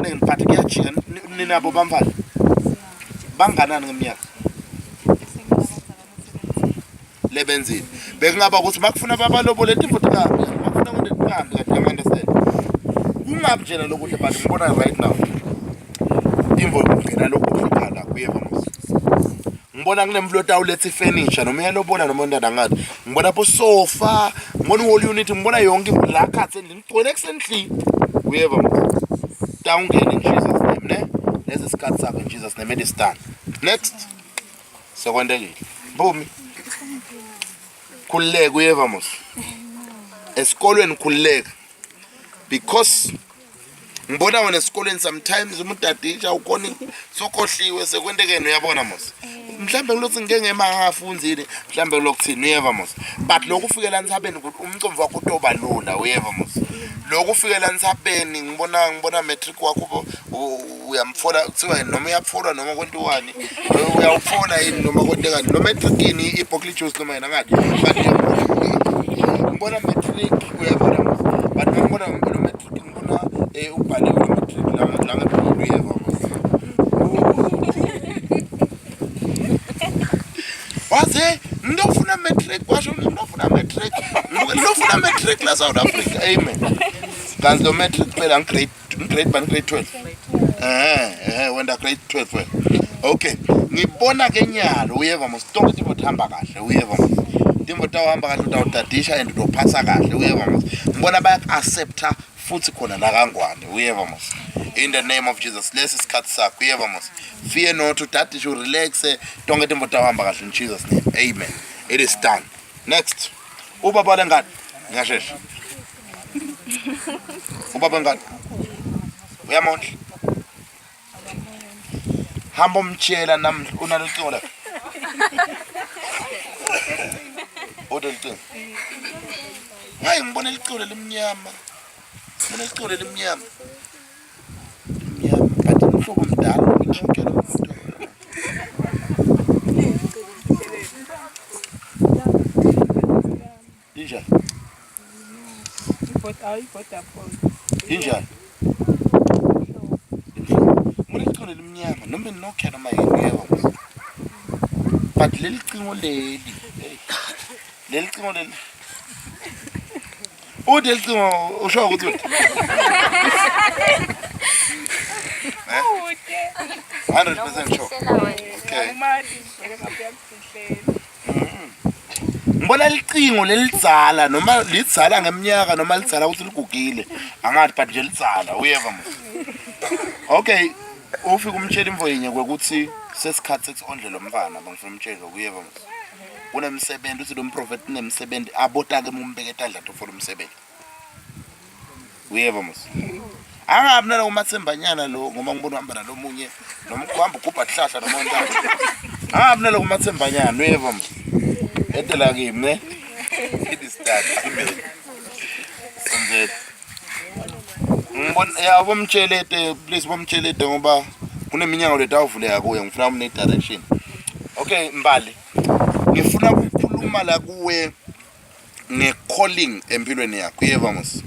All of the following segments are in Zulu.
ngiphathe kuyajika ninabo bamfana banganani ngeminyaka lebenzini bekungaba ukuthi makufuna babalobole tifo tikambi makufuna ukuthi tikambi kade understand kungabi njena lokuhle but ngibona right now imvo ngena lokuhle khala kuyeva mos ngibona kunemlota ulethe furniture noma uyalobona noma ndana ngathi ngibona pho sofa ngibona whole unit ngibona yonke la khathi endlini igcwele excellently kuyeva mos down in Jesus name ne lesi sikhathi sakho in Jesus name it is done next sekwendekile bumi khulileke uyeva mos esikolweni khulileke because ngibona wena esikolweni sometimes umudadisha ukona sokhohliwe sekwendekene uyabona mos mhlambe ngilothi ngeke mahafunzile mhlambe lokuthini uyeva mos but lokufikela nsabeni umcomvu wakho utoba lula uyeva mos lokufikela nsabeni ngibona matric wakho uyamfola kuthiwa noma uyapfola noma kontuwani uyawufola yini noma kontekani no matric ini ibooklet juice noma yena ngathi but ngibona matric uyabona mos but ngibona matric ngibona ubhale matric la ngaphezulu uyeva mos waze ndofuna matric washo ndofuna matric la South Africa amen kanti lo matric phela grade 12 wenda grade 12 okay ngibona ke nyalo uyeva mos tonke timbo hamba kahle uyeva mos timbo tawuhamba kahle utawudadisha and utophasa kahle uyeva mos ngibona baya accepta futhi khona la kangwane uyeva mos in the name of Jesus lesi sikhathi sakho uyeva mos fear not udadisha urelax tonke timbo tawuhamba kahle in Jesus name amen it is done next ubaba lengane ngiyashesha ubaba ngane uyamondla hamba umtshela namhla unalocingo la odolting hayi ngibona licule limnyama ngibona licule limnyama kanti umhlobo mdala ukhikela umuntu injani injani ngibona licule limnyama noma nokhe noma yebo but leli cingo leli udel cingo usho ukuthi 100% sure okay ngibona licingo lelidzala noma lidzala ngeminyaka noma lidzala ukuthi ligugile angathi but nje lidzala uyeva mos okay ufika umtshela imvo yinye kwekuthi sesikhathi sekusondlela umfana bangifuna umtshela uyeva mos unemsebenzi uthi lo mprofeti unemsebenzi abota ke umbeke etandla for umsebenzi uyeva mos angabi nalo umathembanyana lo ngoba ngibona uhamba nalomunye noma kuhamba ugubha ihlahla noma ontanga angabi nalo umathembanyana uyeva mos etela kimi ne it is that sonze ngibona yabomtshelete please bomtshelete ngoba kuneminyaka letawuvuleka kuye ngifuna umne direction okay mbali ngifuna ukukhuluma la kuwe nge-calling empilweni yakho uyeva mos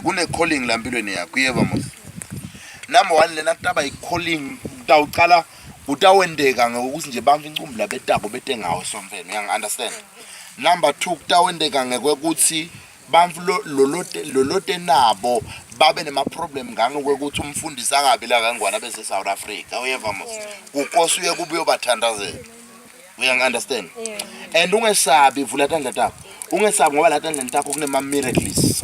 kune-calling la empilweni yakho uyeva mos number 1 lena kutaba i-calling utawucala utawendeka ngokuthi nje bamfa incumbi la betako bete ngawo somveni uyangi-understand number 2 kutawendeka ngekuthi bamfu lolote nabo babe nema-problem ngangokwekuthi umfundisi angabi la kangwana bese South Africa uyeva mos kukosi uye kube uyobathandazela uyangi-understand and ungesabi vula tandla takho ungesabi ngoba la tandleni takho kunema-miracles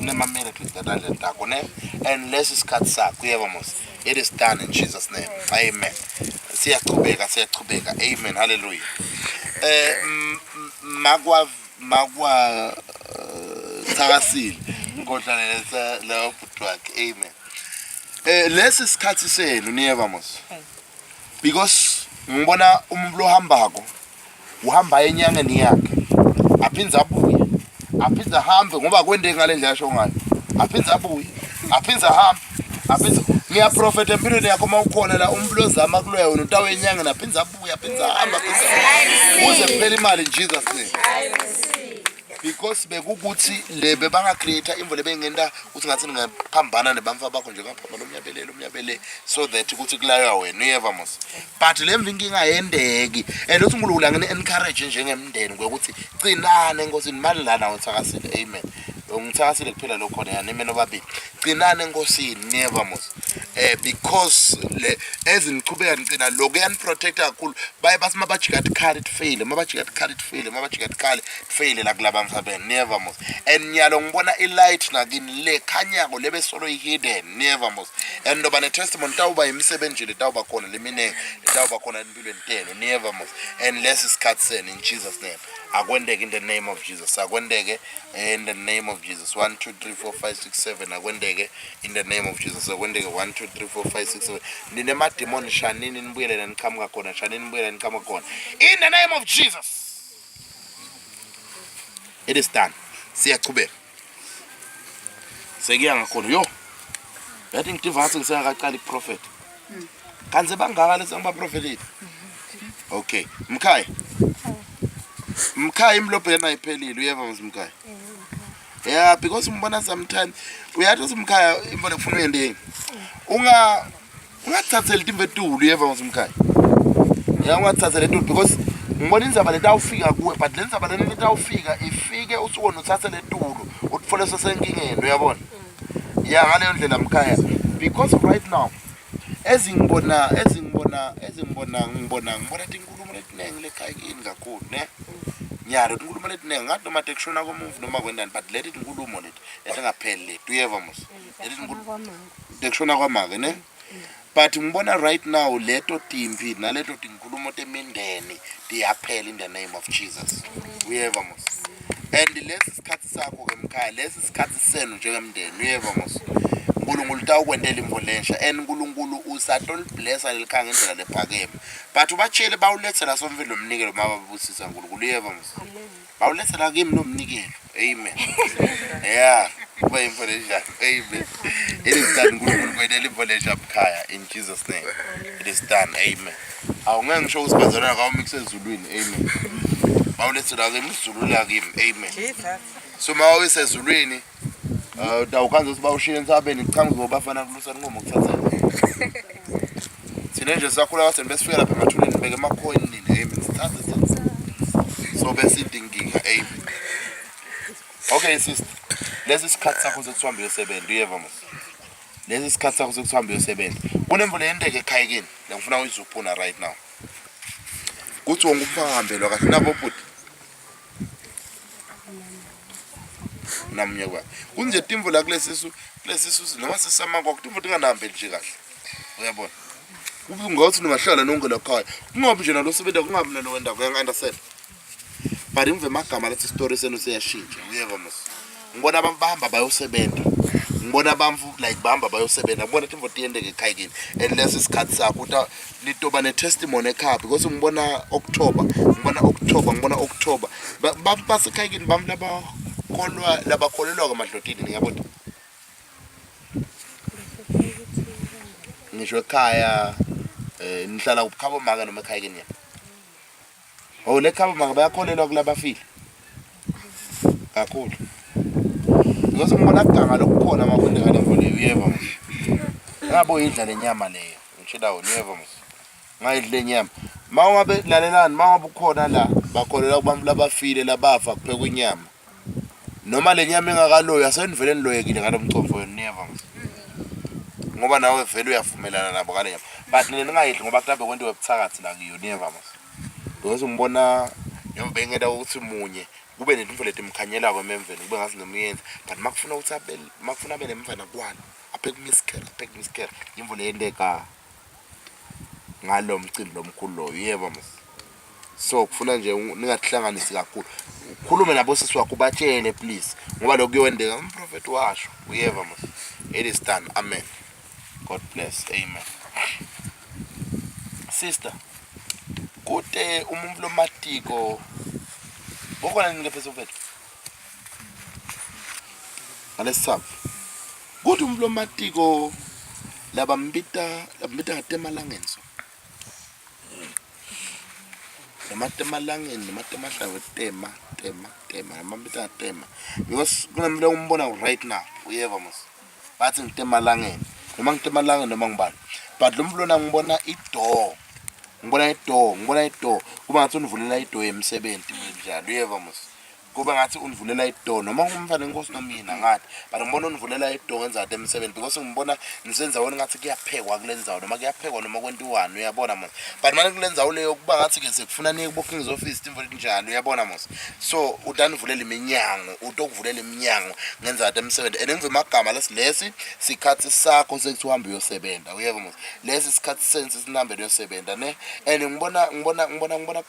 etandleni takho ne and lesi isikhathi sakho uyeva mos it is done in Jesus name amen siyachubeka amen hallelujah makwa thakasile ngodlalelesa la butwakhe amen lesi isikhathi senu niyeva mos because ngibona umuntu ohambako uhamba enyangeni yakhe aphinza abuye aphinza hambe ngoba kwende ngale ndlela sho ngayo aphinza abuye aphinza hambe aphinza ngiya prophet empilweni yakho mawukhona la umuntu ozama kuloya wena utawe enyangeni aphinza abuye aphinza hamba uze kuphela imali in Jesus name because bekukuthi lebe banga create imvo lebengenda ukuthi ngathi ngingaphambana nebamfa bakho nje ngaphambana umnyabelele so that ukuthi kulaywa wena uyeva mos but lemva inkinga yendeki and uthi uNkulunkulu ngene encourage njengemndeni ukuthi cinane enkosini mali lana uthakasile amen ngithakasile kuphela lokho khona yana imeno babili cinane enkosini never mos because le ezinichubeka ngicina lokho yan protect kakhulu baye basima bajikati khali fail mabajikati khali fail la kulaba mfabeni never mos and nyalo ngibona ilight nakini le khanyako lebe solo hidden never mos and noba ne testimony tawuba imisebenzi le tawuba khona lemine tawuba khona empilweni teno never mos and less is cutscene in Jesus name akwendeke in the name of Jesus akwendeke in the name of Jesus 1 2 3 4 5 6 7 akwendeke in the name of Jesus akwendeke 1 2 3 4 5 6 7 nine mademon shanini nibuyele niqhamuka khona shanini nibuyele niqhamuka khona in the name of Jesus it is done siyachubeka sekuya ngakhona yo yathi ngidivance ngisengaqala iprofet kanze bangaka lesi ngaba prophet okay mkhaya imlobho yena iphelile uyeva mkhaya yeah because umbona sometimes uyathi usimkhaya imbona kufuna uyendeni ungathathela into etulu uyeva mkhaya yeah ungathathela etulu because ngibona inzaba letawufika kuwe but lenzaba lena letawufika ifike usukona uthathele etulu utfole sesenkingeni uyabona yeah ngaleyo ndlela mkhaya because right now ngibona inkulumo letinenge lekhaya kini kakhulu ne nyaro inkulumo letinenge ngathi noma tekshona komuvu noma kwendani but let inkulumo lethi engapheli lethu uyeva mos let inkulumo tekshona kwamake ne but ngibona right now leto timpi naleto tinkulumo temindeni tiyaphela in the name of Jesus uyeva mos and lesi sikhathi sakho ke mkhaya lesi sikhathi senu njengemndeni uyeva mos uNkulunkulu tawukwendela imvolensha and uNkulunkulu usatol blessa lelikhaya ngendlela lephakeme but ubatshele bawulethela somvelo nomnikelo mababusisa uNkulunkulu uyeva mos bawulethela kimi nomnikelo amen yeah kuba imvolensha amen it is done uNkulunkulu kwendela imvolensha ekhaya in Jesus name it is done amen awungeke ngisho usibazana kawumixe ezulwini amen bawulethela kimi izulu la kimi amen Jesus so mawise ezulwini dawukhanza sibawushiya ensabeni ichanga ngobafana kulusa ngomo ukuthatha thina nje sakhula waseni besifika lapha emathuleni beke emakhoini nini amen sithatha so besidinginga amen okay sister lesi sikhathi sakho sokuhamba uyosebenza uyeva mos lesi sikhathi sakho sokuhamba uyosebenza kunemvulo yendeke ekhaya kini ngifuna uyizuphuna right now kuthi wonke umphambelwa kahle nabo bhuti namnye kwa kunje timvo la kulesisu noma sisama kwa timvo tinganambe nje kahle uyabona kubi ngothi ningahlala nonke la khaya kungabi nje nalo sebenza kungabi nalo wenda kuya understand but imve magama lethi story senu seyashintsha uyeva mos ngibona abantu bahamba bayosebenza ngibona abantu like bahamba bayosebenza ngibona timvo tiyendeke ekhaya kini and lesi sikhathi sakho uta litoba ne testimony ekhaya because ngibona October basekhaya kini bam labakholelwa kwamadlotini ngiyabona ngisho ekhaya nihlala ukukhabo maka noma ekhaya kini le khabo maka bayakholelwa kulabafile kakhulu because ngibona kuganga lokukhona amafundi ngale mvule uyeva mos ngabo idla lenyama leyo ngishela uyeva mos ngayidle inyama mawungabe lalelani mawungabe ukhona la bakholelwa kubantu labafile labafa kuphekwa inyama noma lenyama engakaloyo asenivele niloyekile ngalomcomfo never ngoba nawe vele uyavumelana nabo ngale nyama but nina ningayidli ngoba kutabe kwento webuthakathi la kiyo never mas because ngibona yombe ngeda ukuthi munye kube nezinto letimkhanyela kwemvelo kube ngazi nemiyenza but makufuna ukuthi makufuna abe nemfana kwalo apheke miskere imvelo yendeka ngalo mcimbi lomkhulu lo yebo mas so kufuna nje ningathlanganisi kakhulu ukhulume nabo sisi wakho batshele please ngoba lokuyondeka umprofeti washo uyeva mas it is done amen God bless amen sister kude umuntu lomatiko bokona ningephezu kwethu alesab kude umuntu lomatiko labambita ngatemalangeni so nematemalangeni nematemahlawe tema mambita tema because kunemlo umbona right now uyeva mos bathi ngitemalangeni noma ngitemalangeni noma ngibani but lo mlona ngibona idoor kuba ngathi univulela idoor emsebenzi njalo uyeva mos kuba ngathi univulela idoor noma ngumfana inkosi nomina ngathi but ngibona univulela idoor ngenza ade emsebenzi because ngibona nisenza wona ngathi kuyaphekwa kulenzawo noma kuyaphekwa noma kwentiwani uyabona mos but manje kulenzawo leyo kuba ngathi ke sekufuna niye ku-bookings office timvo njalo uyabona mos so utanivulela iminyango utokuvulela iminyango ngenza ade emsebenzi and ngive amagama lesi sikhathi sakho sekuthi uhambe uyosebenza uyeva mos lesi sikhathi sense sinambe uyosebenza ne and ngibona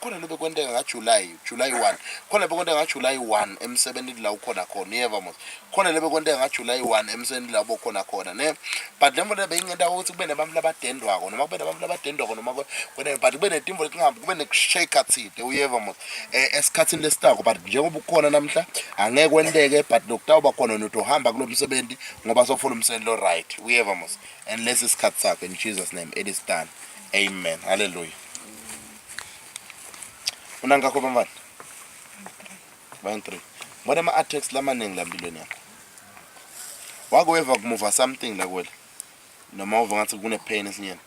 khona lobe kwenteka ngaJuly 1 khona lobe kwenteka ngaJuly 1 emsebenzini la ukhona khona uyeva mos khona lebe kwenteka ngaJuly 1 emsebenzini la bokhona khona ne but lemvo lebe ingenda ukuthi kube nabantu labadendwako noma kube nabantu labadendwako noma kwena but kube netimvo letingahambi kube nekushake athide uyeva mos esikhathini lesitako but njengoba ukhona namhla angeke kwenteke but lokutawuba khona notohamba kulo msebenzi ngoba sofuna umsebenzi lo right uyeva mos and lesi isikhathi sakho in Jesus name it is done amen hallelujah unangakho bamfana Bang 3. Mbona ama-attacks lamaningi la mpilweni yakho? Wakweva kumuva something la kwela? Noma uva ngathi kune-pain esinyeni?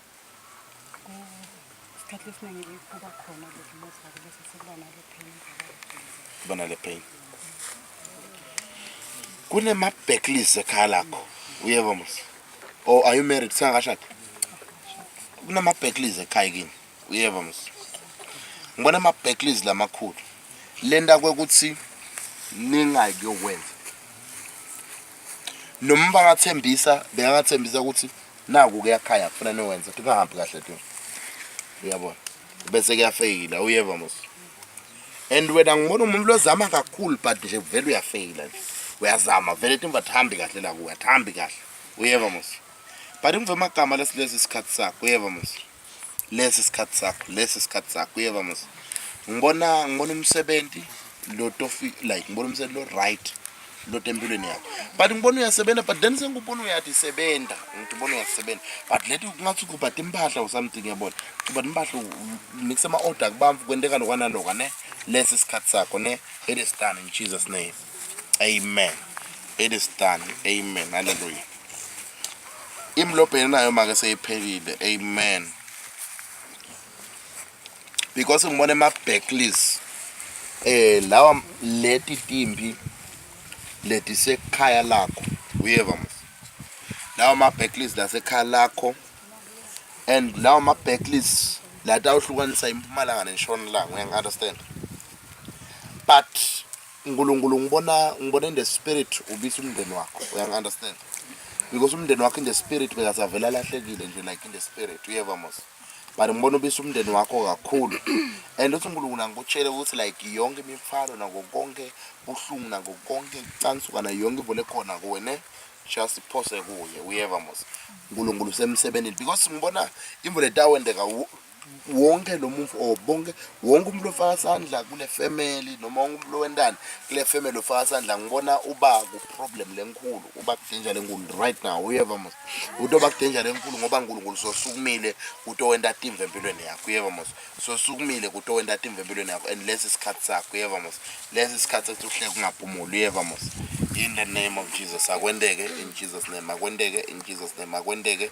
Isikhathi esiningi kuba khona lokhu mosake bese sekuba nale pain. Kuba nale pain. Kunema-backlist ekhaya lakho, uyeva mos? Or are you married? Sangashadi? Kunama-backlist ekhaya kini, uyeva mos? Ngibona ama-backlist lamakhulu. Lenda kwekuthi ningayi kuyokwenza noma bengathembisa ukuthi naku kuyakhaya kufuna nowenza kungahambi kahle tu uyabona bese kuyafaila uyeva mos and wena ngibona umuntu lozama kakhulu but nje vele uyafaila uyazama vele timba thambi kahle la kuya thambi kahle uyeva mos but ngive amagama lesi sikhathi sakho uyeva mos lesi sikhathi sakho uyeva mos ngibona umsebenzi lo tofi like ngibona umsebenzi lo right lo tempilweni yakho but ngibona uyasebenza but then sengibona uyathi sebenza ngibona uyasebenza but lethi kungathi kuba impahla or something yabona kuba impahla mixa ama order kubamvu kwenteka lokwanaloka ne lesi sikhathi sakho ne it is done in Jesus name amen it is done amen hallelujah imlobheni nayo make seyiphelile amen because ngibona ama-backlist lawa leti timbi leti sekhaya lakho uyeva mos lawa ama-backlist lasekhaya lakho and lawa ama-backlist lata uhlukanisa impumalanga nentshonalanga uyangi-understand but uNkulunkulu ngibona in the spirit ubisa umndeni wakho uyangi-understand because umndeni wakho in the spirit bekasavela lahlekile nje like in the spirit uyeva mos but ngibona ubisa umndeni wakho kakhulu and uthi uNkulunkulu ngikutshele ukuthi like yonke imifalo nako konke uhlungu nako konke cansuka na yonke ivole khona kuwe ne just phose kuye uyeva mos uNkulunkulu semsebenzini because ngibona imvule tawendeka wonke lo muntu wonke umuntu ofaka isandla kule family noma umuntu wendani kule family ofaka isandla ngibona uba ku problem lenkulu uba danger lenkulu right now uyeva mos utoba danger lenkulu ngoba uNkulunkulu sosukumile utowenda timve empilweni yakho uyeva mos sosukumile utowenda timve empilweni yakho and lesi sikhathi sakho uyeva mos lesi sikhathi sethi uhleke ungaphumuli uyeva mos in the name of Jesus akwendeke in Jesus name akwendeke in Jesus name akwendeke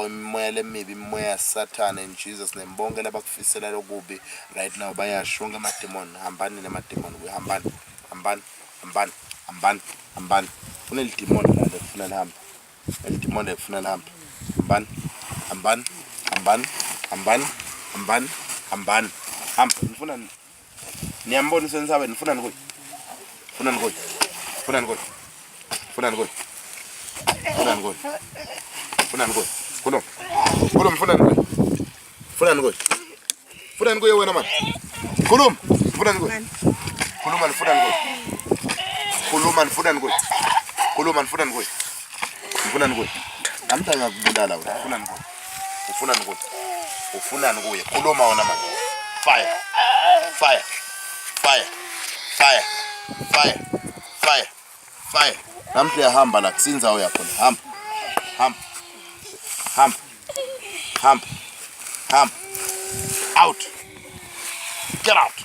imoya lemibi imoya Satan in Jesus name bonke labakufisela lokubi right now bayashonga amademon hambani namademon hambani kunelidemon la lefuna lihamba elidemon lefuna lihamba hambani hamba nifuna niyambona sensabe nifuna ngoyi Funan ngoyi wena man. Khuluma funan ngoyi. Amthanga kubulala wena. Ufuna ngoyi. Khuluma wena man. Fire. Namhle yahamba la kusinza uyakhona. Hamba. Out. Get out.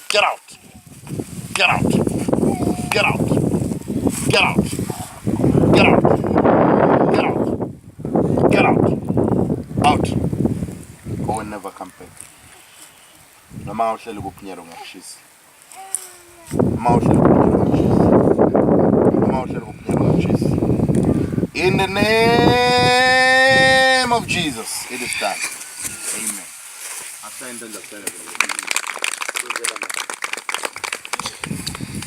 Get out. Get out. Get out. Get out. Get out. Get out. Get out. Out. Go and never come back. No matter how you go pinyero ngashisa. In the name of Jesus, it is done. Amen.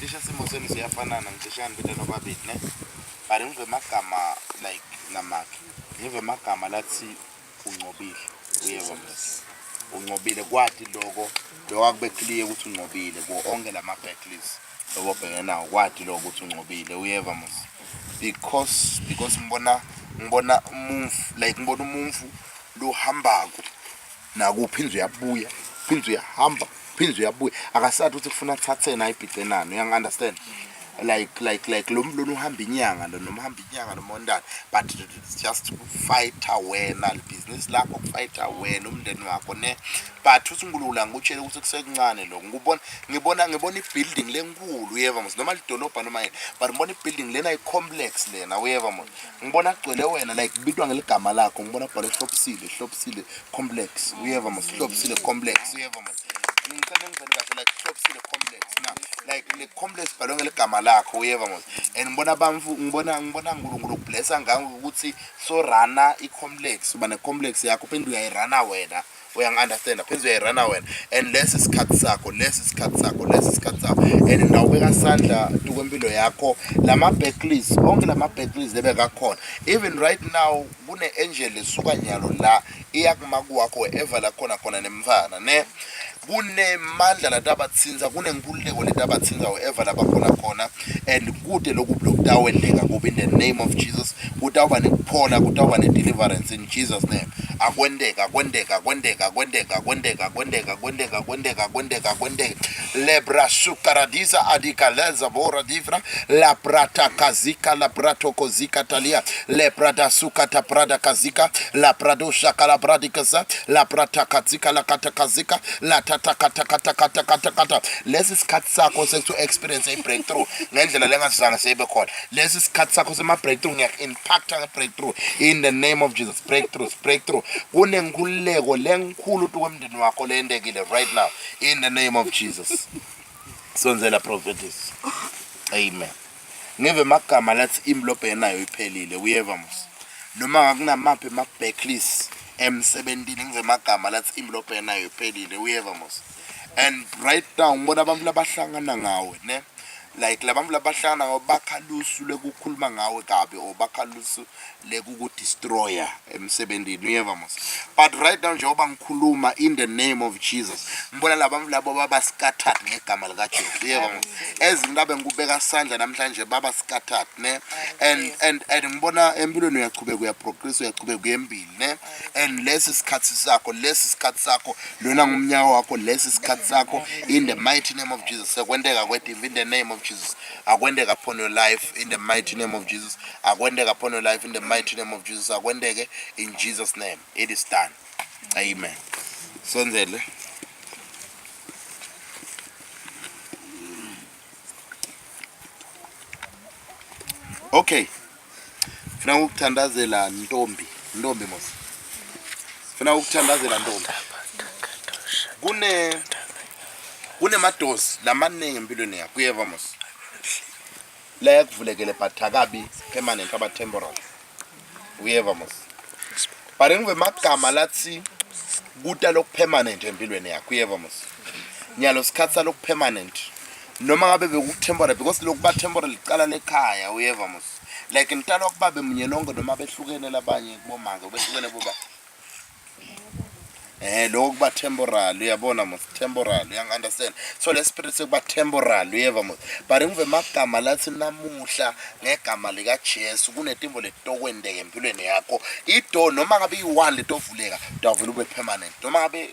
Isha simo senu siyafanana ngisheshana bethe nobabili ne. But ngive magama like namaki. Ngive magama lathi ungcobile. Uyeva mse. Ungcobile kwathi lokho akube clear ukuthi ungcobile ko onke lama backlists. Lokho nawo kwathi lokho ukuthi ungcobile. Uyeva mse. Because ngibona move like ngibona umumfu lo hambako nakuphinzwe yabuya phinzwe yahamba phinzwe yabuya akasathi ukuthi kufuna thathe na ibhicenano uyang understand like lo mlilo uhamba inyanga noma uhamba inyanga nomondana but it's just to fight wena business lakho fight wena umndeni wakho ne but usungulula ngutshela ukuthi kusekuncane lo ngibona ibuilding lenkulu uyeva mos noma lidolobha noma yini but ngibona ibuilding lena icomplex lena uyeva mos ngibona agcwele wena like bitwa ngeligama lakho ngibona bhala Hlopsile complex uyeva mos Hlopsile complex uyeva mos ngicela ngizeni kahle like Hlopsile complex now like le complex bhala ngeligama lakho uyeva mos and ngibona uNkulunkulu blessa ngako ukuthi so rana icomplex uba necomplex yakho phinde uyayirana wena uyang understand pheze uyayirana wena and less isikhathi sakho and nawubeka sandla kwempilo yakho lama backlist onke lama backlist lebeka khona even right now kune angel esuka nyalo la iyakumaku wakho wherever la khona nemfana ne kune mandla latabatsinza kune nkululeko letabatsinza wherever labakhona and kude lokubloktawendeka kuba in the name of Jesus kutawuba nekuphola kutawuba ne-deliverance in Jesus name akwendeka lebra sukaradisa adikaleza bora divra la prata kazika la prato kozika talia le prada sukata prada kazika la prado shakala bradikaza la prata kazika la katakazika la kata lesi sikhathi sakho to experience a breakthrough ngendlela lengasizanga sebe khona lesi sikhathi sakho sema breakthrough ngiyak impact a breakthrough in the name of Jesus breakthrough kunenkululeko lenkulu kwemndeni wakho lendekile right now in the name of Jesus sonzela prophetess amen ngive magama lathi imlobhe yenayo iphelile uyeva mos noma ngakunamaphi ama backlist M17 ngive magama lathi imlobhe yenayo iphelile uyeva mos and right now ngibona abantu labahlangana ngawe ne like labantu labahlangana ngawe bakhalusu lekukhuluma ngawe kabi o bakhalusu lekukudestroya emsebenzini uyeva mos but right now njengoba ngikhuluma in the name of Jesus ngibona labantu labo baba scattered ngegama lika Jesu uyeva mos ezingabe ngikubeka sandla namhlanje baba scattered ne and ngibona empilweni uyachubeka uyaprogress uyachubeka uyembili ne and lesi sikhathi sakho lona ngumnyaka wakho lesi sikhathi sakho in the mighty name of Jesus sekwendeka kwethu in the name of Jesus akwendeka upon your life in the mighty name of Jesus akwendeka upon your life in the mighty name of Jesus akwendeke in Jesus name it is done amen sonzele okay funa ukuthandazela ntombi mos funa ukuthandazela ntombi kune madosi lamaningi empilweni yakho uyeva mos la yakuvulekele but akabi permanent aba temporal uyeva mos but ngive magama lathi kuta lokpermanent empilweni yakho uyeva mos nyalo sikhatsa lokpermanent noma ngabe bekutemporary because lokuba temporary licala lekhaya uyeva mos like ngitala ukubabe munye nonke noma behlukene labanye kubomanga behlukene boba lokuba temporal uyabona mos temporal uyang understand so le spirit sekuba temporal uyeva mos but ngive magama lathi namuhla ngegama lika Jesu kunetimbo letokwendeka empilweni yakho ido noma ngabe i1 letovuleka dawuvula ube permanent noma ngabe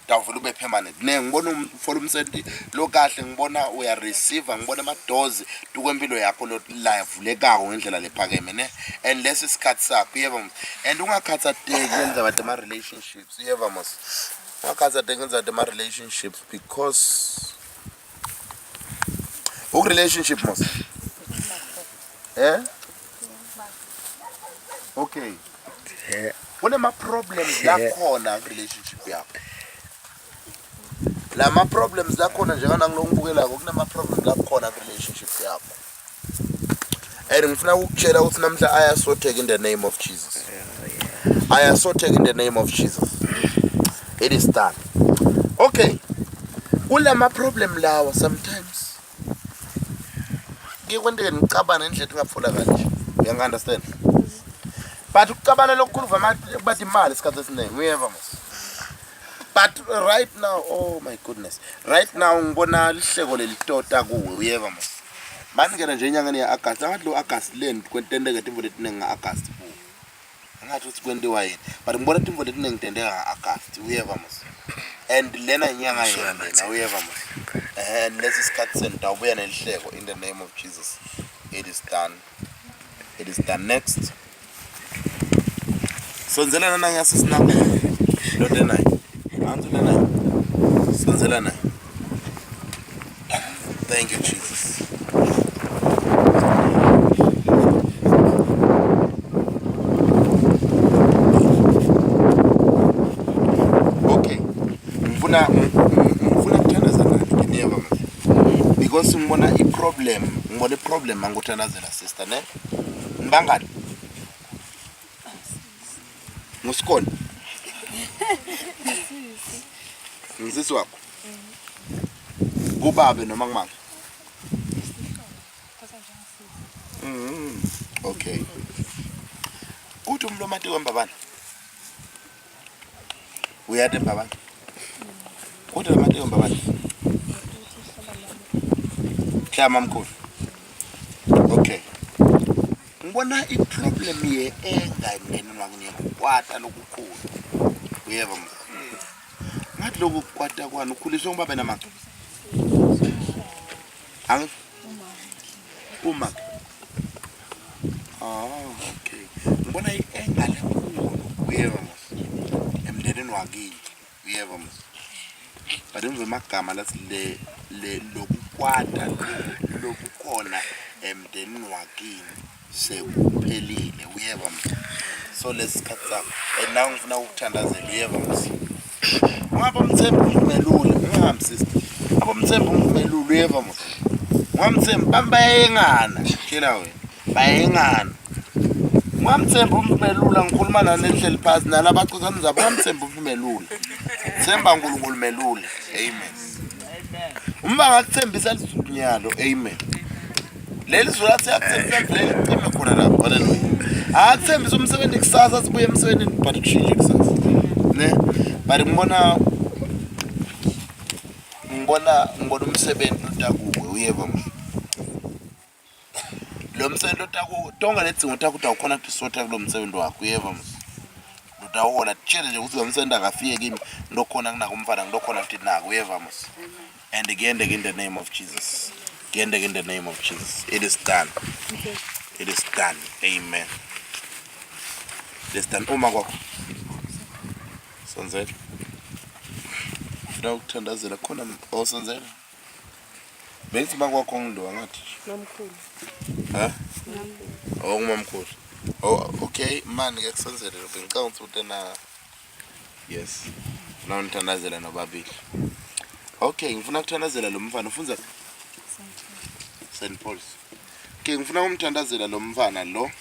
dawuvula ube permanent ne ngibona umfola umsendi lo kahle ngibona uya receive ngibona ama doors kwempilo yakho lo lavulekako ngendlela lephakeme ne and lesi sikhathi sakho uyeva mos and ungakhathateki kwenza bathi ama relationships uyeva mos Wakaza tengenza the relationships because relationship mos. Okay. Kunema problems lakhona relationship yakho. Lama problems lakhona njengana ngilongibukela kunama problems lakhona relationship yakho. And ngifuna ukutshela ukuthi namhla ayasotheka in the name of Jesus. Ayasotheka in the name of Jesus. It is done. Okay. Kulama problem lawa sometimes. Ngikwendeke ngicabana endlela engaphola kanje. You understand? But ukubana lokukhuluva bathi imali isikhathi esiningi uyeva mos. But right now, oh my goodness. Right now ngibona lihleko lelitota kuwe uyeva mos. Manje ngena nje enyangeni ya August, ngathi lo August leni kwentendeke timvo letiningi nga August kuwe. Ngathi uthi kwendiwa yini. But ngibona timvo letiningi tendeka nga August uyeva mos. And lena inyanga yena uyeva mos. And lesi sikhathi sentawubuya nelihleko in the name of Jesus. It is done. It is done. Next. Sonzelana na ngiyasi sinako. Lo dena. Anzu dena. Sonzelana. Thank you Jesus. Okay. Ngifuna kuthandaza nathi ngiyeva manje. Because ngibona i-problem anguthandazela sister ne. Ngibangani? Musikoni. Ngizisi wakho. Kubabe noma ngimanga. Okay. Kuthi umlomati kwembabana. Uyade mbabana. Kuthi umlomati kwembabana. Klama mkhulu. Okay. Ngibona i-problem ye engayineni wakunyeka lokukhulu. Uyeva mama. Ngathi lokhu kwata kwani ukhuliswa ngibaba namanga. Ang uma. Okay. Ngibona engale kukhulu. Uyeva mama. Emndenini wakini. Uyeva mama. Bademve magama lathi le lokukwata lokukhona emndenini wakini sekuphelile uyeva mama. So lesikhathi sakho and now ngifuna ukuthandazela uyeva mama. Ngaba umthembu umelule ngihamba sister. Aba umthembu umelule uyeva mama. Ngamthembu bayengana tshela wena. Bayengana. Ngamthembu umelula ngikhuluma nalehleli phansi nalabacuzana zabo ngamthembu umelule. Themba uNkulunkulu melule. Amen. Uma ngakuthembisa lisunyalo amen. Leli zulathi yakuthembisa vele icime khona lapho haleluya. Akuthembisa umsebenzi kusasa sibuye emsebenzini but kushintshe kusasa. Ne? But ngibona umsebenzi otakuwe uyeva mama. Lo msebenzi otakuwe tonga letsingo utakuthi awukhona kusotha kulo msebenzi wakho uyeva mama. Utawona tshele nje ukuthi umsebenzi akafike kimi ndokhona kunaka umfana ndokhona futhi nako uyeva mama. And again in the name of Jesus. Again in the name of Jesus. It is done. Okay. It is done. Amen. It is done. Uma kwakho. Sonzela. Ufuna ukuthandazela khona osonzela. Bengithi makwakho ngindo ngathi. Nomkhulu. Ha? Oh ngumamkhulu. Oh okay man ke kusonzela ngicanga ukuthi na yes. Now ngithandazela nobabili. Okay, ngifuna ukuthandazela lo mfana ufunza St. Paul's. Okay, ngifuna ukumthandazela lo mfana lo.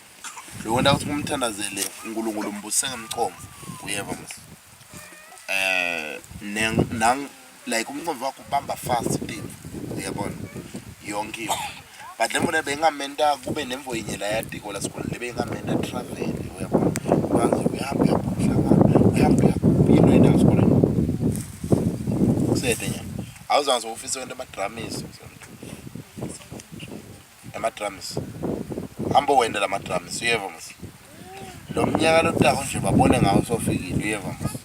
Wona ukuthi umthandazele uNkulunkulu umbuse ngemchomvo. Uyeva mase. Nang like umchomvo wakho ubamba fast thing. Uyabona? Yonke. But lemona bengamenta kube nemvo yenye la yadiko la school lebe ngamenta travel. Uyabona? Kwanza uyahamba uhlangana. Uyahamba into ena school. Kusete awuzange ufise wena amadrums hambo wenda la madrums uyeva mase lo mnyaka lotako nje babone ngawo sofikile uyeva mase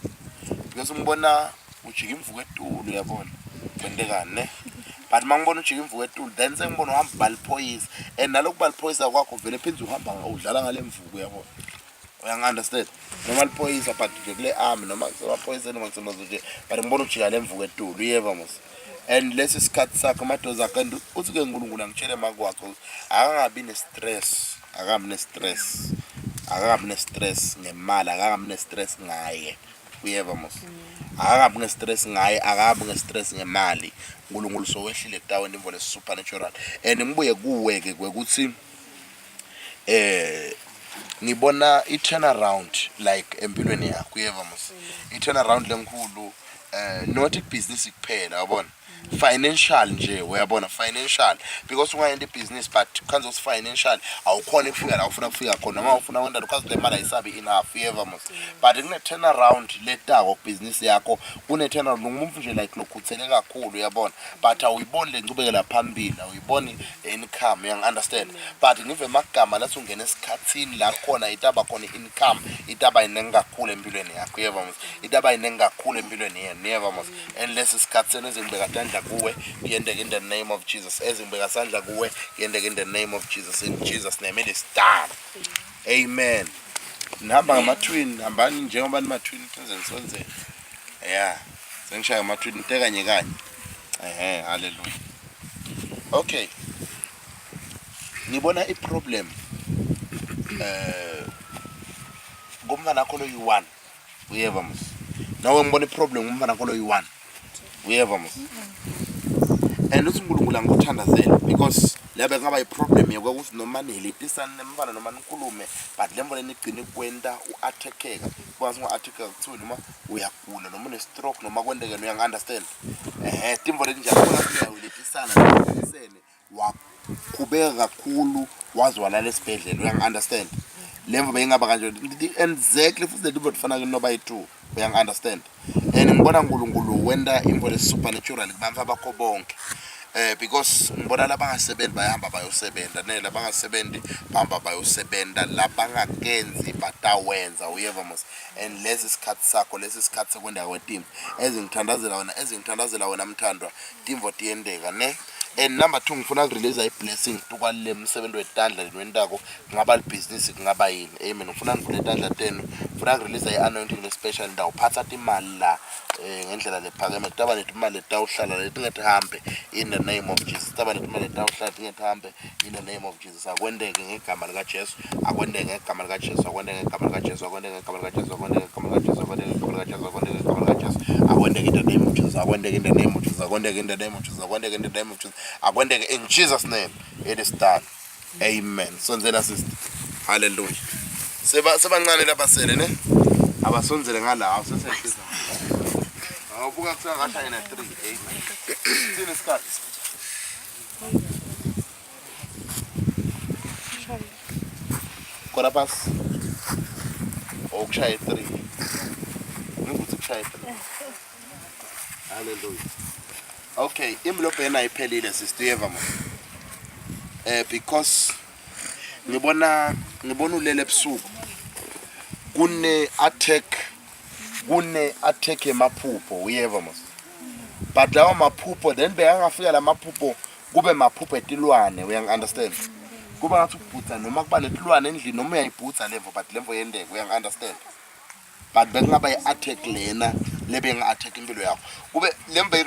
because ngibona ujika imvuku etulu uyabona kwendekani ne but mangibona ujika imvuku etulu then sengibona uhamba baliphoyisa and naloku baliphoyisa kwakho vele phinze uhamba udlala ngale mvuku uyabona Uyangi-understand? Noma liphoyisa but nje kule army noma kusemaphoyiseni noma kusebenza nje but ngibona ujika lemvuka etulu uyeva mos. And lesi sikhathi sakho amadoza akhe and uthi ke uNkulunkulu angitshele makwakho akangabi ne-stress, akangabi ne-stress. Akangabi ne-stress ngemali, akangabi ne-stress ngaye. Uyeva mos. Akangabi ne-stress ngaye, akangabi ne-stress ngemali. uNkulunkulu sowehlile kutaweni imvo supernatural. And ngibuye kuwe-ke kwekuthi ngibona i-turnaround like empilweni yakho uyeva mos. I-turnaround lenkulu not ibhizinisi kuphela yabona. Financial nje uyabona financial because ungayenda ibhizinisi but kanzi us financial awukhona ukufika la ufuna ukufika khona noma ufuna wenda because le mali ayisabi enough uyeva mos. But kune turnaround letako kubhizinisi yakho kune turnaround ngumuntu nje like lokhuthele kakhulu uyabona but awuyiboni le ngcubekela phambili awuyiboni income you understand. But ngive magama lathi ungena esikhatsini la khona itaba khona income itaba inengi kakhulu empilweni yakho uyeva mos. Itaba inengi kakhulu empilweni yena uyeva mos. And lesi sikhatsini ezingibeka tandla kuwe kuyendeka in the name of Jesus. Ezingibeka sandla kuwe kuyendeka in the name of Jesus. In Jesus name it is done. Amen. Nihamba ngama-twin hambani njengoba nima-twin senze yeah sengishaya ngama-twin nte kanye kanye hallelujah. Okay ngibona i-problem ngumfana kholo yi-1 uyeva mos. Nawe ngibona i-problem ngumfana kholo yi-1 uyeva mos. And uthi uNkulunkulu angikuthandazela because lebe ngaba i-problem yokuthi noma nilipisana nemfana noma nikhulume but lembo lenigcine kwenda u-attackeka because unga-attackeka kuthiwa noma uyagula noma une-stroke noma kwendeke uyangi-understand. Timbo letinjalo uyalipisana nilisene wakhubeka kakhulu waze walala esibhedlela uyangi-understand. Lemvo beyingaba kanje exactly futhi le timbo tifana noba yi-2 uyangi-understand. And ngibona uNkulunkulu wenda imvo le-supernatural kubantu abakho bonke. Because ngibona labangasebenzi bayahamba bayosebenza labangasebenzi bahamba bayosebenza labangakenzi batawenza uyeva mos. And lesi sikhathi sakho lesi sikhathi sekwenda kwetimbo ezingithandazela wena mthandwa timvo tiyendeka ne. And number 2 ngifuna ukurelease i-blessing tukwale msebenzi wetandla lwendako ngaba libhizinisi kungaba yini. Amen. Ngifuna ngivule itandla tenu ngifuna ukurelease i-anointing le-special ndawo phatha imali la ngendlela lephakeme kutaba lethu imali letawuhlala letingethi hambe in the name of Jesus. Kutaba lethu imali letawuhlala letingethi hambe in the name of Jesus. Akwendeke ngegama likaJesu akwendeke ngegama likaJesu akwendeke ngegama likaJesu akwendeke ngegama likaJesu akwendeke ngegama likaJesu akwendeke ngegama likaJesu akwendeke ngegama likaJesu akwendeke in the name of Jesus akwendeke in the name of Jesus akwendeke in the name of Jesus akwendeke in the name of Jesus akwendeke in Jesus name it is done. Amen. Sonzela sister. Hallelujah. Sebancane labasele ne abasonzele ngala awusesehlisa awubuka kusanga ngashaya na 3 amen. Sini isikhathi kora pas okushaya 3 ngikuthi kushaya 3 hallelujah. Okay imlophe yena iphelile sister yeva mo because ngibona ulele ebusuku kune attack emaphupho uyeva mos. But lawo maphupho then beyangafika la maphupho kube maphupho etilwane uyangi-understand. Kuba ngathi ubhutsa noma kuba netilwane endlini noma uyayibhutsa lemvo but lemvo yendeke uyangi-understand. But bekungaba i-attack lena lebe nga-attack impilo yakho kube lemvo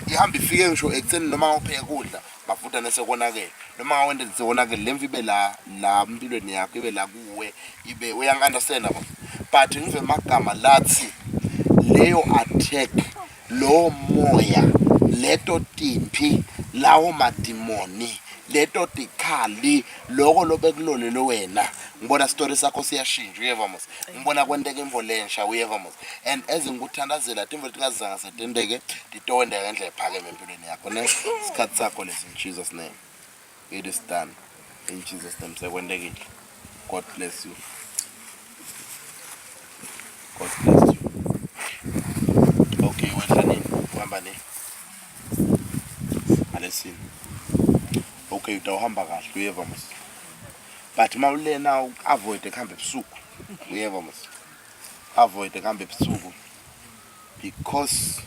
ihamba ifike ngisho ekuseni noma ngawupheka kudla bafuta nesekonakele noma ngawende lisekonakele lemvo ibe la mpilweni yakho ibe la kuwe ibe uyangi-understand abo. But ngive magama lathi leyo attack lo moya leto timpi lawo madimoni leto tikhali loko lobekulole lo wena ngibona story sakho siyashintsha uyeva mos. Ngibona kwenteka imvo lensha uyeva mos. And ezingikuthandazela timvo tingazanga setendeke titowendeka ngendlela ephakeme empilweni yakho ne isikhathi sakho lesi in Jesus name it is done in Jesus name sekwendekile. God bless you. God bless you. Okay wehla nini uhamba ne alesini okay utawuhamba kahle uyeva mos. But mawulena avoid ekuhamba ebusuku uyeva mos. Avoid ekuhamba ebusuku because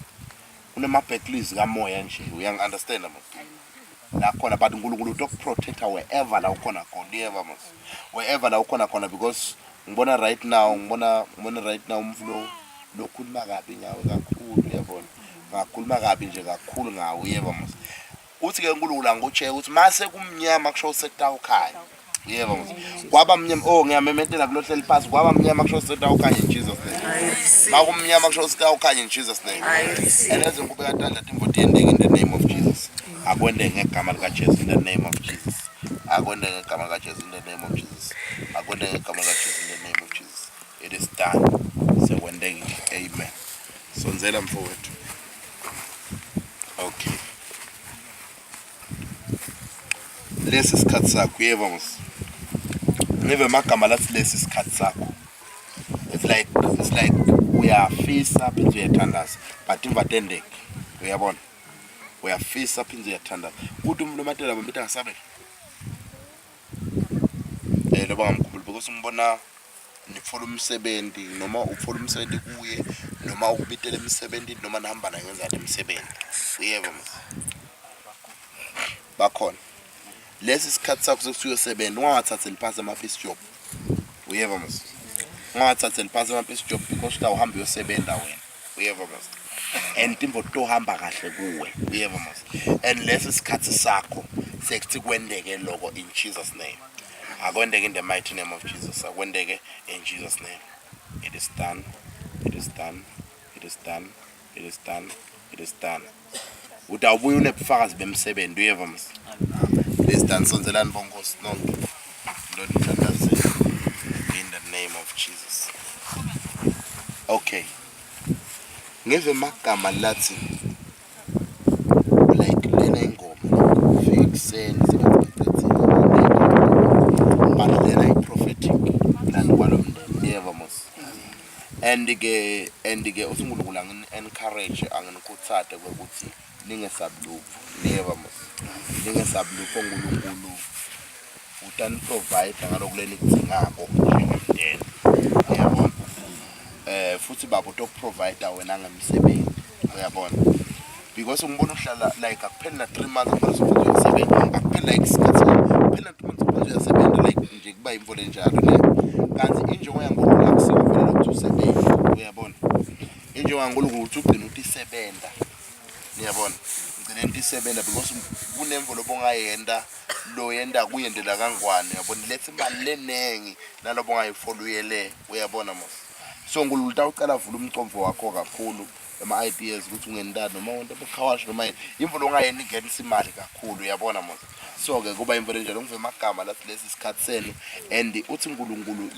unema-backleys kamoya nje uyangi-understand mos. La khona but uNkulunkulu utokuprotecta wherever la ukhona khona uyeva mos. Wherever la ukhona khona because ngibona right now umflo lokhuluma kabi ngawe kakhulu uyabona ngakhuluma kabi nje kakhulu ngawe uyeba mos uthi ke uNkulunkulu angocheka ukuthi mase kumnyama kusho sekutawukhanya yebo mos kwaba mnyama ngiyamemetela kulohleli phansi kwaba mnyama kusho sekutawukhanya in Jesus name makumnyama kusho sekutawukhanya in Jesus name eleze kube katanda imvoti yendeke in the name of Jesus akwende ngegama lika Jesu in the name of Jesus akwende ngegama lika Jesu in the name of Jesus akwende ngegama lika Jesu in the name of Jesus it is done sekwendekile amen sonzela mfowethu okay lesi sikhathi sakho yebo mos ngive magama lathi lesi sikhathi sakho it's like uyafisa phindze uyathandaza but imvatendeke uyabona uyafisa phindze uyathandaza kuthi umuntu omatela bombithi angasabe loba ngamkhulu because ngibona nifuna umsebenzi noma ufuna umsebenzi kuye noma ukubitela emsebenzini noma nihamba ngenza umsebenzi uyebo mos bakhona lesi sikhathi sakho sokusebenza ungathatha liphasa ama-piece job uyeva mos ungathatha liphasa ama-piece job because utawuhamba uyosebenza wena uyeva mos and imvo tohamba kahle kuwe uyeva mos and lesi sikhathi sakho sekuthi kwendeke lokho in Jesus name akwendeke in the mighty name of Jesus akwendeke in Jesus name it is done it is done it is done it is done it is done utawubuya unebufakazi bemsebenzi uyeva mos please dance sonzelani bonkosi nonke Lord uthandazile in the name of Jesus okay ngive magama lathi like lena ingoma fixen but lena I prophetic and kwalomndeni yeva mos and ke uNkulunkulu encourage anginikhuthade ukuthi ningesabhlupho neva mos ningesabhlupho uNkulunkulu utani provide ngalokuleni kudzingako njengomndeni uyabona futhi babo to provide wena ngemsebenzi uyabona because ngibona uhlala like akuphela na 3 months ngizokwenza umsebenzi akuphela like isikhathi kuphela 2 months ngizokwenza umsebenzi like nje kuba imvole njalo ne kanti injongo yaNkulunkulu akusikufela ukuthi usebenze uyabona injongo yaNkulunkulu ukuthi ugcine utisebenza niyabona ugcine utisebenza because kunemvo lobongayenda lo yenda kuyendela kangwane uyabona lethe imali lenengi nalobo ngayifollowyele uyabona mos so uNkulunkulu utawucala vula umcomfo wakho kakhulu ama ideas ukuthi ungendani noma wonke bekhawashi noma imvulo ongayeni ngenisa imali kakhulu uyabona mos so ke kuba imvulo njalo ngive magama lathi lesi sikhathi senu and uthi uNkulunkulu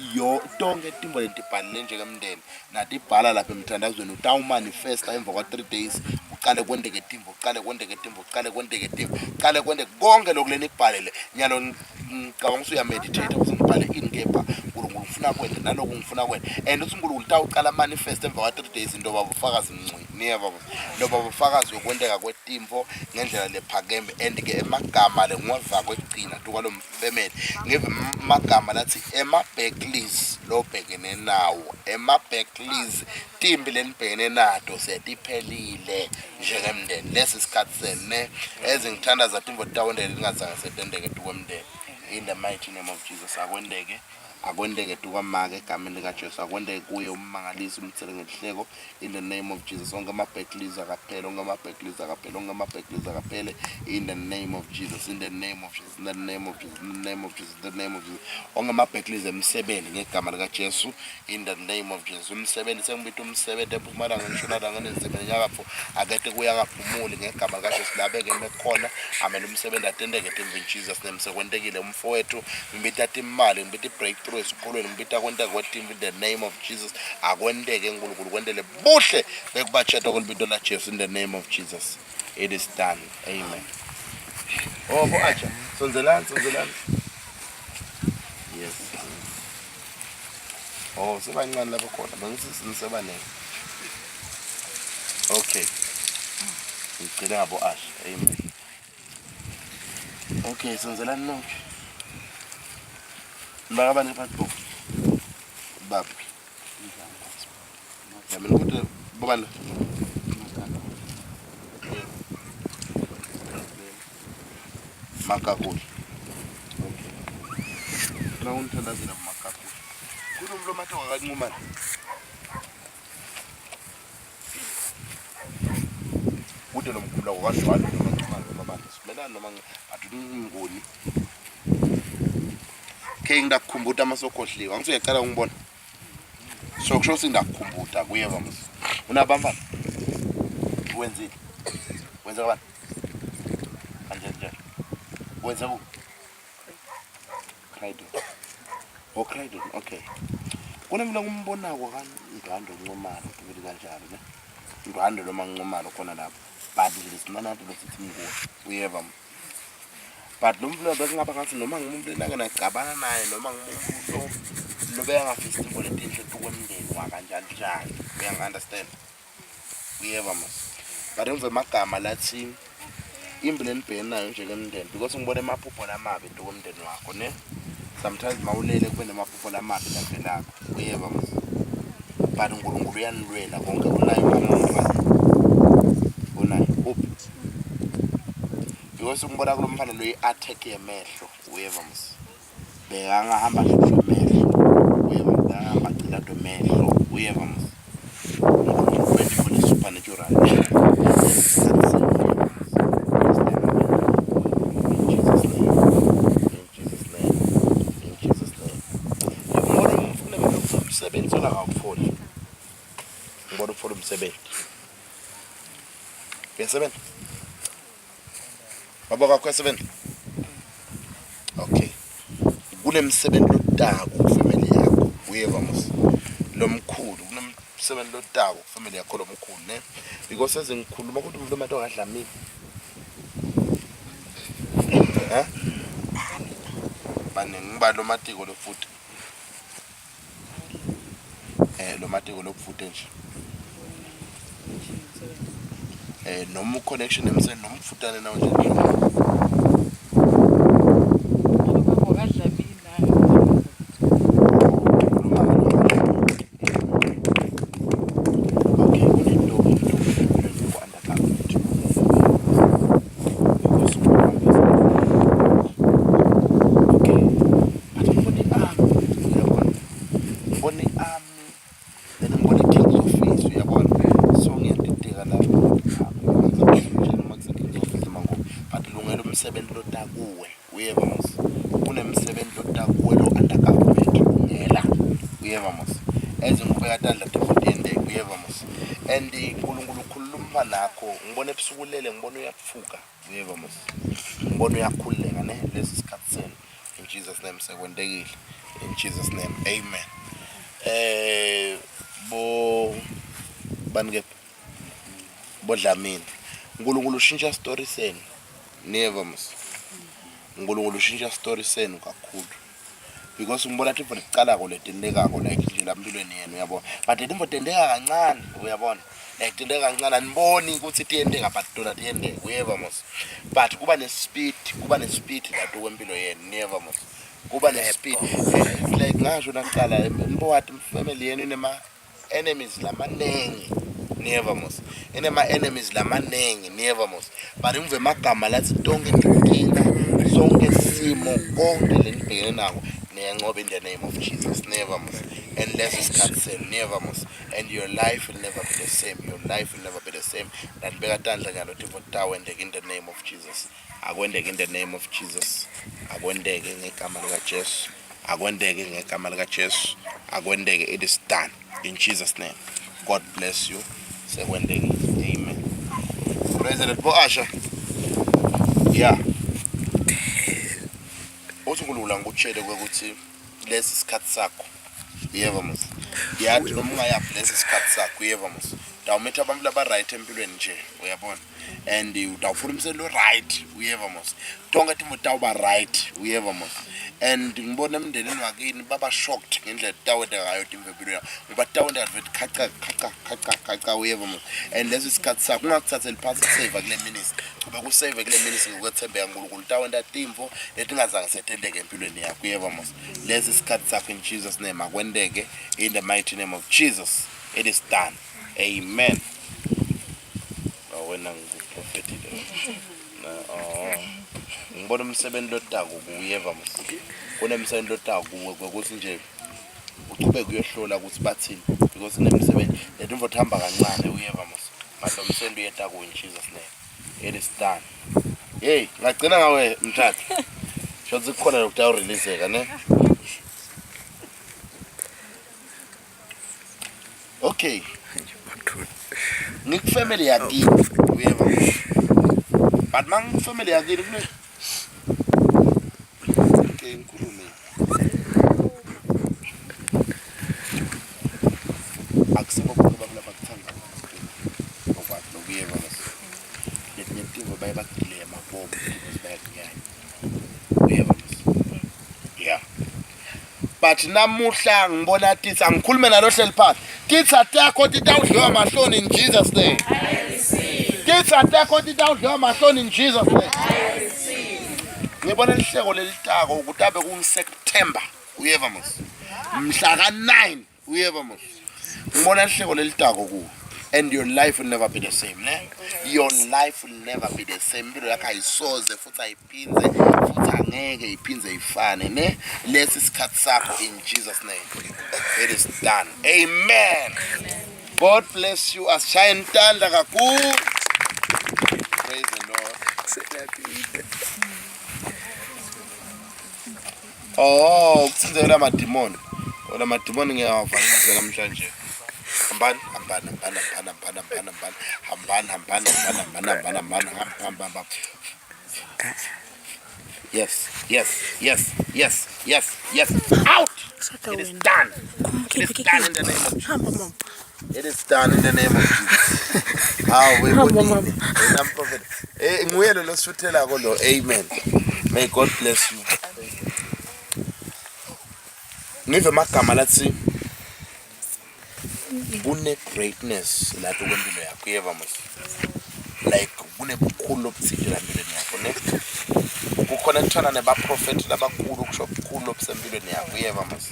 tonke itimbo lentibhalile njengemndeni nathi ibhala lapha emthandazweni utawumanifesta emva kwa 3 days uqale kwendeke itimbo uqale kwendeke itimbo uqale kwendeke itimbo uqale kwendeke konke lokuleni ibhalile nyalo ngicabanga ukuthi uyameditate ukuthi ngibhale ini kepha uNkulunkulu ufuna kwenda naloko ngifuna kwenda and uthi uNkulunkulu utawuqala manifest emva kwa 3 days into babufakazi mncwe niyeva noba bufakazi wokwendeka kwetimvo ngendlela lephakeme and ke emagama lengwava kwegcina tukwalomfemeli ngive magama lathi ema-backleys lobhekene nawo ema-backleys timbi lenibhekene nato setiphelile njengemndeni lesi sikhathi sene ezingithanda zatimvo tawendele lingazange setendeke tukwemndeni in the mighty name of Jesus akwendeke tukwamake egameni likaJesu akwendeke kuye ummangalisi umthele ngenhleko in the name of Jesus onke ama-backleys akaphele onke ama-backleys akaphele onke ama-backleys akaphele in the name of Jesus in the name of Jesus in the name of Jesus in the name of Jesus in the name of Jesus onke ama-backleys emsebenzi ngegama likaJesu in the name of Jesus umsebenzi sengibitha umsebenzi eMpumalanga ngisho nensebenzi yakapho akethe kuyakaphumuli ngegama likaJesu labeke mekhona amen umsebenzi atendeke in Jesus name sekwendekile umfowethu ngibitha imali ngibitha breakthrough esikolweni ngibitha kwenta kwetimvi in the name of Jesus akwendeke uNkulunkulu kwendele buhle bekubacheta kolibito la Jesu in the name of Jesus it is done amen bo acha sonzelani yes sebancane lapho khona bengisisisebanene okay ngicela ngabo asha amen okay sonzelani nonke Mbakabani patbo. Bab. Yamena ukuthi bobana. Makakuli. Okay. Na unthandazela makakuli. Kunomlo matho ngakanqumana. Kude nomkhulu wakwaZwane nomancane noma simelana noma athunguni. Ke ngidakukhumbula amasokhohliwe. Angisuye yacala ngibona. So kusho sindakukhumbula kuyeva mos. Unabamba. Wenzile. Wenza kabani? Anje. Wenza ku? Cried. Oh cried. Okay. Kunemla ngumbonako kaNdwando Ncomalo ukuthi kanjalo ne. Ndwando noma Ncomalo khona lapho. But lisinanathi besithi mnguwe. Uyeva mos. But lo mfana bekungaba ngathi noma ngumuntu enake nagcabana naye noma ngumuntu lobe ngafisa izinto ezinhle tukwemndeni wakanjalo njalo. Uyangi-understand? Uyeva mos. But emva magama lathi imbi lenibhekene nayo nje kemndeni because ngibona emaphupho lamabi into komndeni wakho ne. Sometimes mawulele kube nemaphupho lamabi laphelapho. Uyeva mos. But uNkulunkulu uyanilwela konke unayo umfana. Unayo uphi? Because ngibona kulo mfana lo i-attack yemehlo. Uyeva mos. Bekangahamba nje mehlo. Uyeva mos. Ngahamba cila do mehlo. Uyeva mos. Unkulunkulu supernatural. Umsebenzi ola ngawufoli. Ngibona ufoli umsebenzi. Uyasebenza? Baba kakho uyasebenza? Okay. Kunemsebenzi lotako kufamily yakho. Uyeva mos. Lomkhulu kunemsebenzi lotako kufamily yakho lomkhulu ne. Because sezingikhuluma ukuthi umuntu omuntu ongadlamini. Bane ngiba lo matiko lo futhi. Lo matiko lokufutha nje. Noma connection emseni noma ufutane nawo nje. Umsebenzi lotakuwe uyeva mos kunemsebenzi lotakuwe lo under government ungela uyeva mos ezingubeka tandla defendende uyeva mos and uNkulunkulu ukhuluma nakho ngibona ebusukulele ngibona uyaphuka uyeva mos ngibona uyakhuleka ne lesi sikhathi senu in Jesus name sekwendekile in Jesus name amen. Bo banike bodlamini uNkulunkulu ushintsha story senu. Never mos. UNkulunkulu ushintsha story senu kakhulu. Because ngibona ukuthi mfo licala ko letendekako like nje lampilweni yenu uyabona. But imfo tendeka kancane uyabona. Like tendeka kancane aniboni ukuthi tiyendeka but dona tiyendeka uyeva mos. But kuba nespeed lapho kwempilo yenu never mos. Kuba nespeed like ngasho naqala imfo wathi family yenu inema enemies lamanengi. Never mos. Inema enemies lamanengi never mos. But imve magama lathi tonke inkinga sonke simo konke lenibhekene nako niyanqoba in the name of Jesus never mos. And less is cancelled never mos. And your life will never be the same. Your life will never be the same. And beka tandla nyalo tifo tawendeke in the name of Jesus. Akwendeke in the name of Jesus. Akwendeke ngegama lika Jesu. Akwendeke ngegama lika Jesu. Akwendeke it is done in Jesus name. God bless you. Sekwendeke. Amen. President Boasha. Yeah. Uthulula ngutshele ukuthi lesi sikhathi sakho. Uyeva mos. Yathi noma ungayapi lesi sikhathi sakho uyeva mos. Dawumetha abantu laba right empilweni nje uyabona. And utawufuna umselo right uyeva mos. Tonke timo tawuba right uyeva mos. And ngibona emndenini wakini baba shocked ngendlela tawenda ngayo impilo ngoba tawenda avet khaca uyeva mos. And lesi sikhathi sakho ungakuthathela phansi save kule ministry. Kuba ku save kule ministry ngokwethembeka uNkulunkulu tawenda timvo letingazange setendeke empilweni yakho uyeva mos. Lesi sikhathi sakho in Jesus name akwendeke in the mighty name of Jesus. It is done. Amen. Wena ngiprophethi ngibona umsebenzi lotako kuyeva mos. Kunemsebenzi lotako ukuthi nje uchubeke uyohlola ukuthi bathini because kunemsebenzi lethu mfowethu hamba kancane uyeva mos madomsendo uyeta ku in Jesus name it is done. Hey ngagcina ngawe mthatha shothi kukhona lokuthi awureleaseka ne. Okay ngikufamily yakini uyeva but mangifamily yakini kune okay ngikhulume akusikho kuba kulapha kuthanda okwathi lokuyeva letinye tinto baye bakudile amabombo because bayakuyaya uyeva yeah but namuhla ngibona tithi angikhulume nalo hleli phansi tithi atakho titawudliwa mahloni in Jesus name. Tithi atakho titawudliwa mahloni in Jesus name. Ngibona lihleko lelitako ukuthi abe ku September uyeva mos mhla ka9 uyeva mos ngibona lihleko lelitako ku and your life will never be the same ne. Your life will never be the same. Impilo yakho ayisoze futhi ayiphinze futhi angeke iphinze ifane ne. Lesi isikhathi sakho in Jesus name. It is done. Amen. God bless you. Ashaya intandla kakhulu. Praise the Lord. Oh, kusinzela amadimoni. Ola madimoni ngiyawavalisa namhlanje. Hambani. Yes. Out. It is done. It is done in the name of Jesus. It is done in the name of Jesus. I'm prophet. Nguyelo losutela kolo. Amen. May God bless you. Ngive magama lathi kune greatness la tokwempilo yakho yeva mos like kune bukhulu obuthile empilweni yakho ne kukhona kuthana neba prophet labakhulu kusho bukhulu obusempilweni yakho yeva mos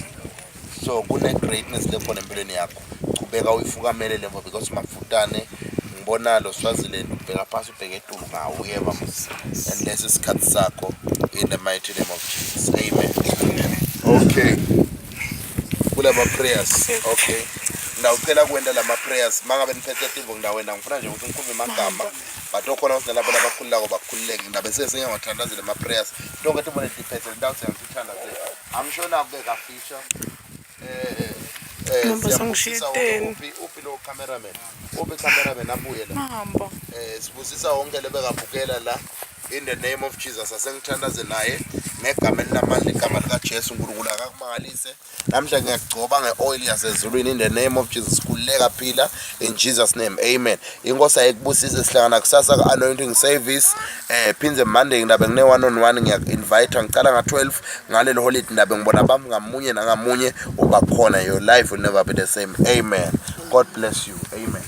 so kune greatness lekhona empilweni yakho ubeka uyifukamele lemvo because mafutane ngibona lo Swaziland ubheka phansi ubheke eTulu ngawo uyeva mos and lesi isikhathi sakho in the mighty name of Jesus. Amen. Okay. Kulama prayers. Okay. Now ucela kwenda lama prayers mangabe niphethe tivo ngidawena ngifuna nje ukuthi ngikhumbe magama but okhona usinala bona bakhululako bakhululeke ngabe sesenge ngothandazela ama prayers donke tibone diphethe ndawo sengithanda nje amshona kubeka fisha uphi lo cameraman abuye la hamba sibusisa wonke lebekabukela la in the name of Jesus asengithandaze naye ngegama elinamandla igama lika Jesu uNkulunkulu akakumangalise namhla ngiyagcoba ngeoil yasezulwini in the name of Jesus kuleka phila in Jesus name. Amen. Inkosi ayikubusise sihlangana kusasa ka anointing service phinze Monday ndabe ngine 1-on-1 ngiya-invite ngicala nga12 ngale holiday ndabe ngibona bami ngamunye nangamunye ubakhona. Your life will never be the same. Amen. God bless you. Amen.